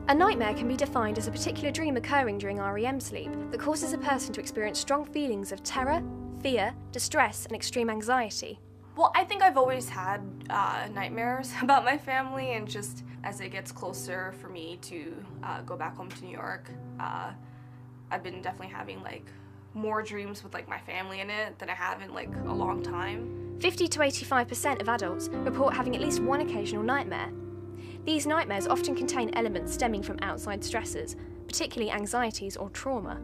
A nightmare can be defined as a particular dream occurring during REM sleep that causes a person to experience strong feelings of terror, fear, distress, and extreme anxiety. Well, I think I've always had nightmares about my family, and just as it gets closer for me to go back home to New York, I've been definitely having more dreams with my family in it than I have in a long time. 50 to 85% of adults report having at least one occasional nightmare. These nightmares often contain elements stemming from outside stressors, particularly anxieties or trauma.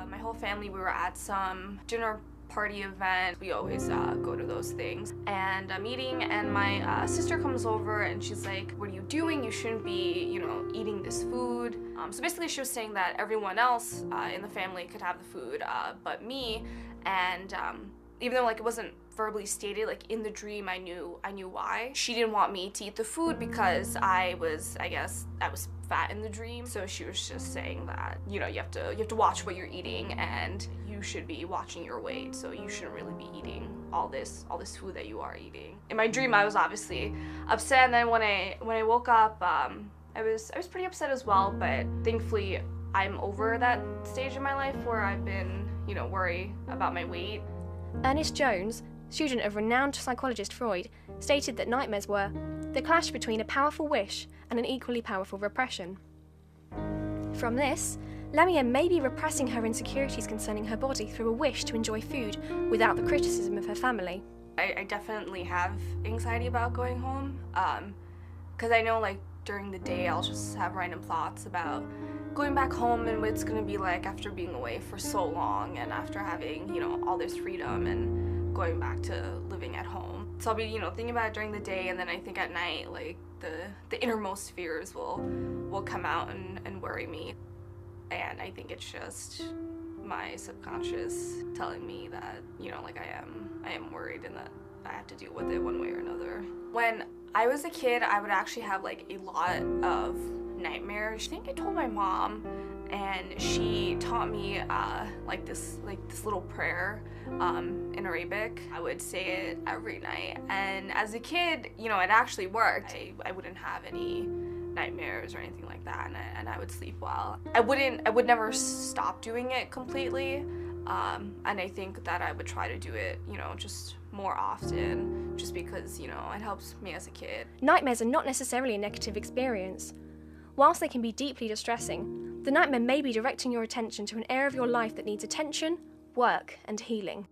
My whole family, we were at some dinner party event. We always go to those things. And I'm eating, and my sister comes over and she's like, "What are you doing? You shouldn't be, eating this food." So basically she was saying that everyone else in the family could have the food, but me. And even though it wasn't verbally stated, in the dream I knew why. She didn't want me to eat the food because I was fat in the dream. So she was just saying that, you have to watch what you're eating, and you should be watching your weight, so you shouldn't really be eating all this food that you are eating. In my dream I was obviously upset, and then when I woke up, I was pretty upset as well, but thankfully I'm over that stage in my life where I've been, worried about my weight. Ernest Jones, student of renowned psychologist Freud, stated that nightmares were the clash between a powerful wish and an equally powerful repression. From this, Lamia may be repressing her insecurities concerning her body through a wish to enjoy food without the criticism of her family. I definitely have anxiety about going home, because I know during the day I'll just have random thoughts about going back home and what it's gonna be like after being away for so long and after having, all this freedom and going back to living at home. So I'll be, thinking about it during the day, and then I think at night, the innermost fears will come out and worry me. And I think it's just my subconscious telling me that, I am worried and that I have to deal with it one way or another. When I was a kid, I would actually have a lot of nightmares. I think I told my mom, and she taught me this little prayer in Arabic. I would say it every night, and as a kid, it actually worked. I wouldn't have any nightmares or anything like that, and I would sleep well. I would never stop doing it completely, and I think that I would try to do it, just more often, just because, it helps me as a kid. Nightmares are not necessarily a negative experience. Whilst they can be deeply distressing, the nightmare may be directing your attention to an area of your life that needs attention, work, and healing.